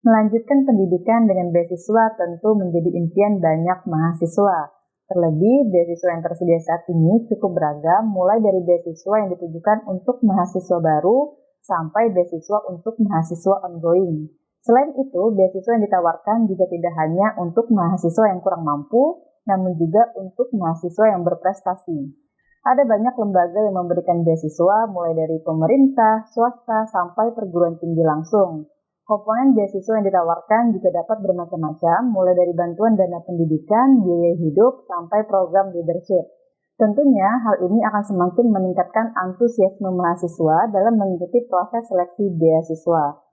Melanjutkan pendidikan dengan beasiswa tentu menjadi impian banyak mahasiswa. Terlebih, beasiswa yang tersedia saat ini cukup beragam, mulai dari beasiswa yang ditujukan untuk mahasiswa baru sampai beasiswa untuk mahasiswa ongoing. Selain itu, beasiswa yang ditawarkan juga tidak hanya untuk mahasiswa yang kurang mampu, namun juga untuk mahasiswa yang berprestasi. Ada banyak lembaga yang memberikan beasiswa, mulai dari pemerintah, swasta, sampai perguruan tinggi langsung. Komponen beasiswa yang ditawarkan juga dapat bermacam-macam, mulai dari bantuan dana pendidikan, biaya hidup, sampai program leadership. Tentunya, hal ini akan semakin meningkatkan antusiasme mahasiswa dalam mengikuti proses seleksi beasiswa.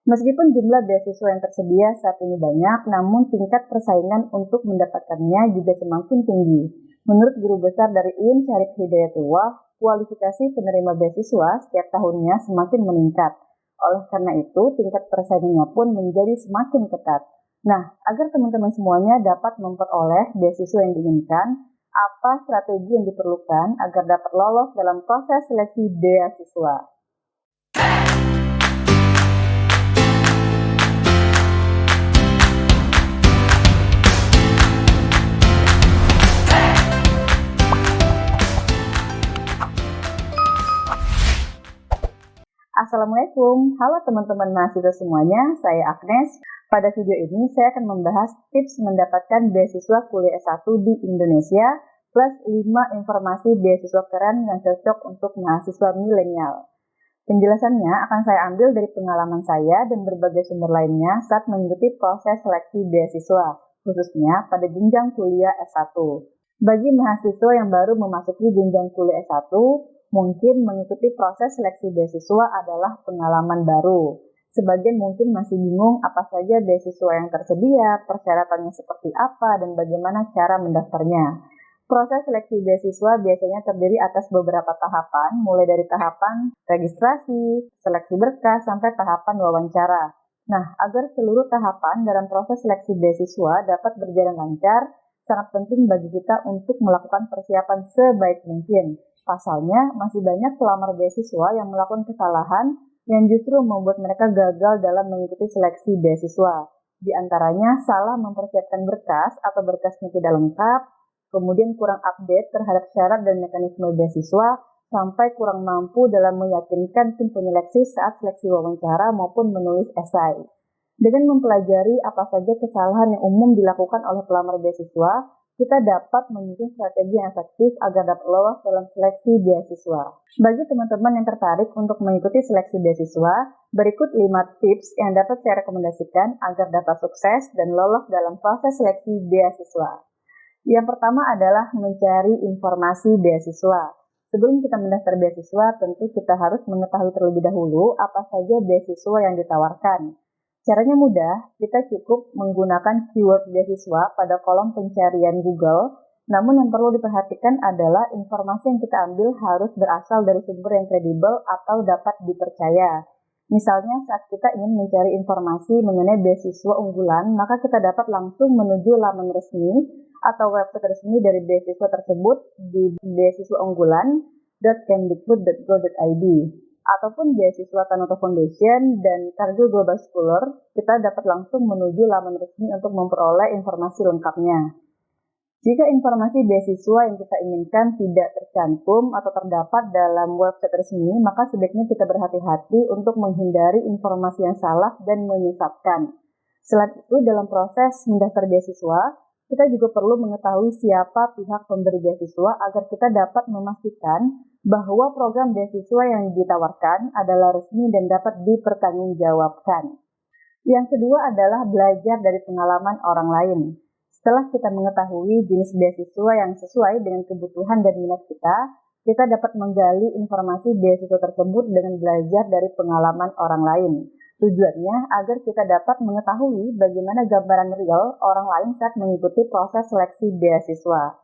Meskipun jumlah beasiswa yang tersedia saat ini banyak, namun tingkat persaingan untuk mendapatkannya juga semakin tinggi. Menurut Guru Besar dari UIN Syarif Hidayatullah, kualifikasi penerima beasiswa setiap tahunnya semakin meningkat. Oleh karena itu, tingkat persaingannya pun menjadi semakin ketat. Nah, agar teman-teman semuanya dapat memperoleh beasiswa yang diinginkan, apa strategi yang diperlukan agar dapat lolos dalam proses seleksi beasiswa? Assalamualaikum, halo teman-teman mahasiswa semuanya, saya Agnes. Pada video ini saya akan membahas tips mendapatkan beasiswa kuliah S1 di Indonesia, plus 5 informasi beasiswa keren yang cocok untuk mahasiswa milenial. Penjelasannya akan saya ambil dari pengalaman saya dan berbagai sumber lainnya saat mengikuti proses seleksi beasiswa, khususnya pada jenjang kuliah S1. Bagi mahasiswa yang baru memasuki jenjang kuliah S1, mungkin mengikuti proses seleksi beasiswa adalah pengalaman baru. Sebagian mungkin masih bingung apa saja beasiswa yang tersedia, persyaratannya seperti apa, dan bagaimana cara mendaftarnya. Proses seleksi beasiswa biasanya terdiri atas beberapa tahapan, mulai dari tahapan registrasi, seleksi berkas, sampai tahapan wawancara. Nah, agar seluruh tahapan dalam proses seleksi beasiswa dapat berjalan lancar, sangat penting bagi kita untuk melakukan persiapan sebaik mungkin. Pasalnya, masih banyak pelamar beasiswa yang melakukan kesalahan yang justru membuat mereka gagal dalam mengikuti seleksi beasiswa. Di antaranya, salah mempersiapkan berkas atau berkasnya tidak lengkap, kemudian kurang update terhadap syarat dan mekanisme beasiswa, sampai kurang mampu dalam meyakinkan tim penyeleksi saat seleksi wawancara maupun menulis esai. Dengan mempelajari apa saja kesalahan yang umum dilakukan oleh pelamar beasiswa, kita dapat menyusun strategi yang efektif agar dapat lolos dalam seleksi beasiswa. Bagi teman-teman yang tertarik untuk mengikuti seleksi beasiswa, berikut 5 tips yang dapat saya rekomendasikan agar dapat sukses dan lolos dalam proses seleksi beasiswa. Yang pertama adalah mencari informasi beasiswa. Sebelum kita mendaftar beasiswa, tentu kita harus mengetahui terlebih dahulu apa saja beasiswa yang ditawarkan. Caranya mudah, kita cukup menggunakan keyword beasiswa pada kolom pencarian Google, namun yang perlu diperhatikan adalah informasi yang kita ambil harus berasal dari sumber yang kredibel atau dapat dipercaya. Misalnya saat kita ingin mencari informasi mengenai beasiswa unggulan, maka kita dapat langsung menuju laman resmi atau website resmi dari beasiswa tersebut di beasiswaunggulan.kemdikbud.go.id. Ataupun beasiswa Tanoto Foundation dan Cargill Global Scholar, kita dapat langsung menuju laman resmi untuk memperoleh informasi lengkapnya. Jika informasi beasiswa yang kita inginkan tidak tercantum atau terdapat dalam website resmi, maka sebaiknya kita berhati-hati untuk menghindari informasi yang salah dan menyesatkan. Selain itu, dalam proses mendaftar beasiswa, kita juga perlu mengetahui siapa pihak pemberi beasiswa agar kita dapat memastikan bahwa program beasiswa yang ditawarkan adalah resmi dan dapat dipertanggungjawabkan. Yang kedua adalah belajar dari pengalaman orang lain. Setelah kita mengetahui jenis beasiswa yang sesuai dengan kebutuhan dan minat kita dapat menggali informasi beasiswa tersebut dengan belajar dari pengalaman orang lain. Tujuannya agar kita dapat mengetahui bagaimana gambaran real orang lain saat mengikuti proses seleksi beasiswa.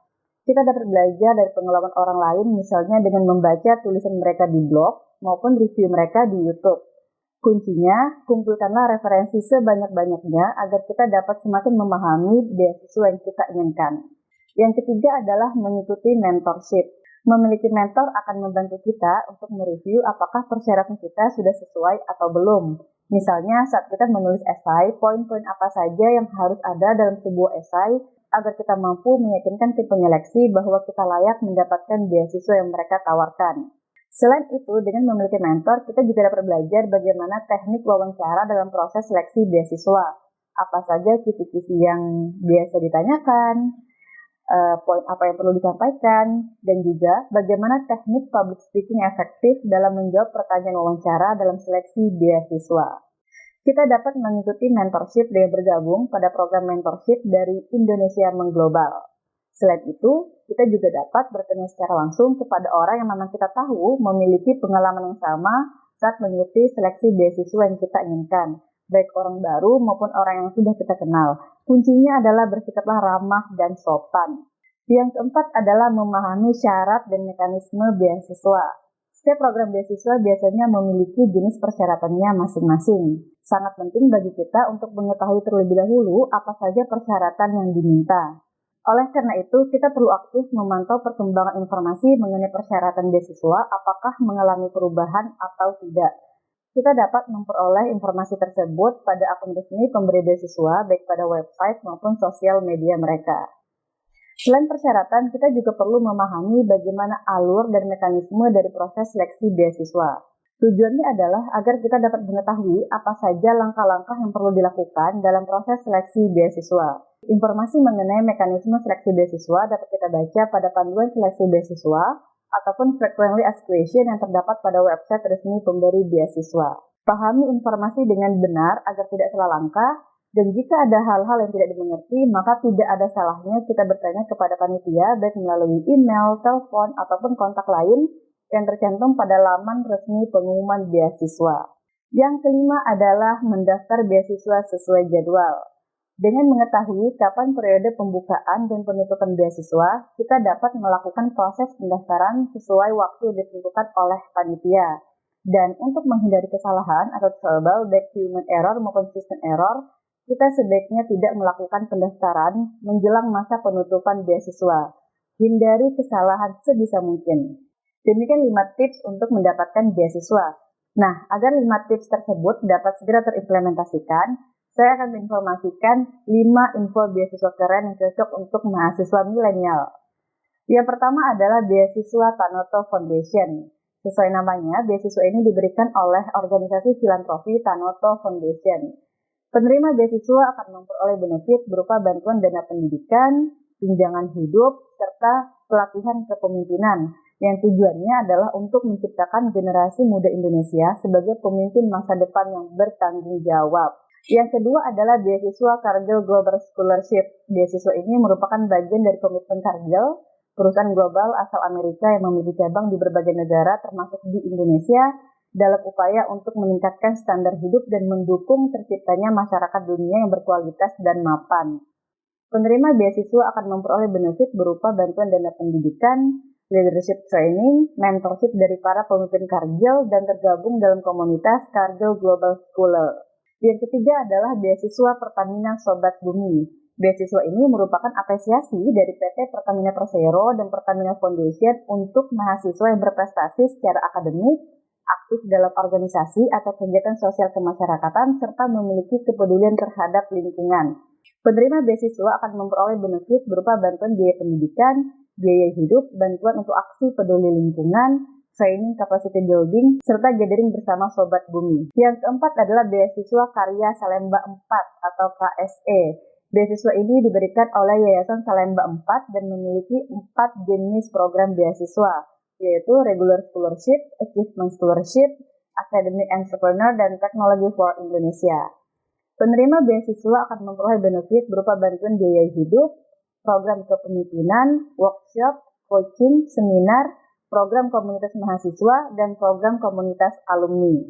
Kita dapat belajar dari pengalaman orang lain misalnya dengan membaca tulisan mereka di blog maupun review mereka di YouTube. Kuncinya, kumpulkanlah referensi sebanyak-banyaknya agar kita dapat semakin memahami beasiswa yang kita inginkan. Yang ketiga adalah mengikuti mentorship. Memiliki mentor akan membantu kita untuk mereview apakah persyaratan kita sudah sesuai atau belum. Misalnya saat kita menulis esai, poin-poin apa saja yang harus ada dalam sebuah esai agar kita mampu meyakinkan tim penyeleksi bahwa kita layak mendapatkan beasiswa yang mereka tawarkan. Selain itu, dengan memiliki mentor, kita juga dapat belajar bagaimana teknik wawancara dalam proses seleksi beasiswa. Apa saja kisi-kisi yang biasa ditanyakan, poin apa yang perlu disampaikan, dan juga bagaimana teknik public speaking efektif dalam menjawab pertanyaan wawancara dalam seleksi beasiswa. Kita dapat mengikuti mentorship dengan bergabung pada program mentorship dari Indonesia Mengglobal. Selain itu, kita juga dapat bertanya secara langsung kepada orang yang memang kita tahu memiliki pengalaman yang sama saat mengikuti seleksi beasiswa yang kita inginkan, baik orang baru maupun orang yang sudah kita kenal. Kuncinya adalah bersikaplah ramah dan sopan. Yang keempat adalah memahami syarat dan mekanisme beasiswa. Setiap program beasiswa biasanya memiliki jenis persyaratannya masing-masing. Sangat penting bagi kita untuk mengetahui terlebih dahulu apa saja persyaratan yang diminta. Oleh karena itu, kita perlu aktif memantau perkembangan informasi mengenai persyaratan beasiswa, apakah mengalami perubahan atau tidak. Kita dapat memperoleh informasi tersebut pada akun resmi pemberi beasiswa, baik pada website maupun sosial media mereka. Selain persyaratan, kita juga perlu memahami bagaimana alur dan mekanisme dari proses seleksi beasiswa. Tujuannya adalah agar kita dapat mengetahui apa saja langkah-langkah yang perlu dilakukan dalam proses seleksi beasiswa. Informasi mengenai mekanisme seleksi beasiswa dapat kita baca pada panduan seleksi beasiswa ataupun frequently asked question yang terdapat pada website resmi pemberi beasiswa. Pahami informasi dengan benar agar tidak salah langkah. Dan jika ada hal-hal yang tidak dimengerti, maka tidak ada salahnya kita bertanya kepada panitia baik melalui email, telepon, ataupun kontak lain yang tercantum pada laman resmi pengumuman beasiswa. Yang kelima adalah mendaftar beasiswa sesuai jadwal. Dengan mengetahui kapan periode pembukaan dan penutupan beasiswa, kita dapat melakukan proses pendaftaran sesuai waktu yang ditentukan oleh panitia. Dan untuk menghindari kesalahan atau trouble baik human error maupun system error, kita sebaiknya tidak melakukan pendaftaran menjelang masa penutupan beasiswa. Hindari kesalahan sebisa mungkin. Demikian 5 tips untuk mendapatkan beasiswa. Nah, agar 5 tips tersebut dapat segera terimplementasikan, saya akan menginformasikan 5 info beasiswa keren yang cocok untuk mahasiswa milenial. Yang pertama adalah beasiswa Tanoto Foundation. Sesuai namanya, beasiswa ini diberikan oleh organisasi filantropi Tanoto Foundation. Penerima beasiswa akan memperoleh benefit berupa bantuan dana pendidikan, tunjangan hidup, serta pelatihan kepemimpinan yang tujuannya adalah untuk menciptakan generasi muda Indonesia sebagai pemimpin masa depan yang bertanggung jawab. Yang kedua adalah beasiswa Cargill Global Scholarship. Beasiswa ini merupakan bagian dari komitmen Cargill, perusahaan global asal Amerika yang memiliki cabang di berbagai negara termasuk di Indonesia, dalam upaya untuk meningkatkan standar hidup dan mendukung terciptanya masyarakat dunia yang berkualitas dan mapan. Penerima beasiswa akan memperoleh benefit berupa bantuan dana pendidikan, leadership training, mentorship dari para pemimpin Cargill, dan tergabung dalam komunitas Cargill Global Scholar. Yang ketiga adalah beasiswa Pertamina Sobat Bumi. Beasiswa ini merupakan apresiasi dari PT Pertamina Persero dan Pertamina Foundation untuk mahasiswa yang berprestasi secara akademik, aktif dalam organisasi atau kegiatan sosial kemasyarakatan, serta memiliki kepedulian terhadap lingkungan. Penerima beasiswa akan memperoleh benefit berupa bantuan biaya pendidikan, biaya hidup, bantuan untuk aksi peduli lingkungan, training capacity building, serta gathering bersama Sobat Bumi. Yang keempat adalah beasiswa Karya Salemba 4 atau KSE. Beasiswa ini diberikan oleh Yayasan Salemba 4 dan memiliki 4 jenis program beasiswa, yaitu Regular Scholarship, Achievement Scholarship, Academic Entrepreneur, dan Technology for Indonesia. Penerima beasiswa akan memperoleh benefit berupa bantuan biaya hidup, program kepemimpinan, workshop, coaching, seminar, program komunitas mahasiswa, dan program komunitas alumni.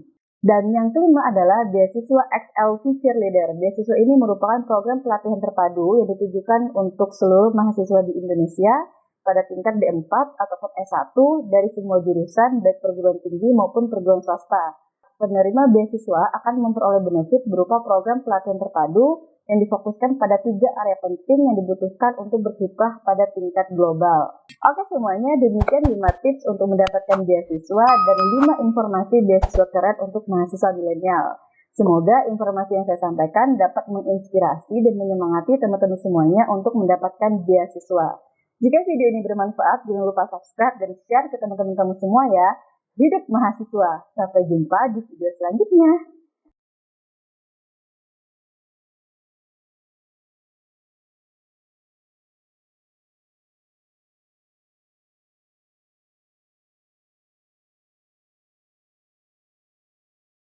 Dan yang kelima adalah beasiswa XLV Cheerleader. Beasiswa ini merupakan program pelatihan terpadu yang ditujukan untuk seluruh mahasiswa di Indonesia pada tingkat D4 ataupun S1 dari semua jurusan, baik perguruan tinggi maupun perguruan swasta. Penerima beasiswa akan memperoleh benefit berupa program pelatihan terpadu yang difokuskan pada 3 area penting yang dibutuhkan untuk berkiprah pada tingkat global. Oke semuanya, demikian 5 tips untuk mendapatkan beasiswa dan 5 informasi beasiswa keren untuk mahasiswa milenial. Semoga informasi yang saya sampaikan dapat menginspirasi dan menyemangati teman-teman semuanya untuk mendapatkan beasiswa. Jika video ini bermanfaat, jangan lupa subscribe dan share ke teman-teman kamu semua ya. Hidup mahasiswa. Sampai jumpa di video selanjutnya.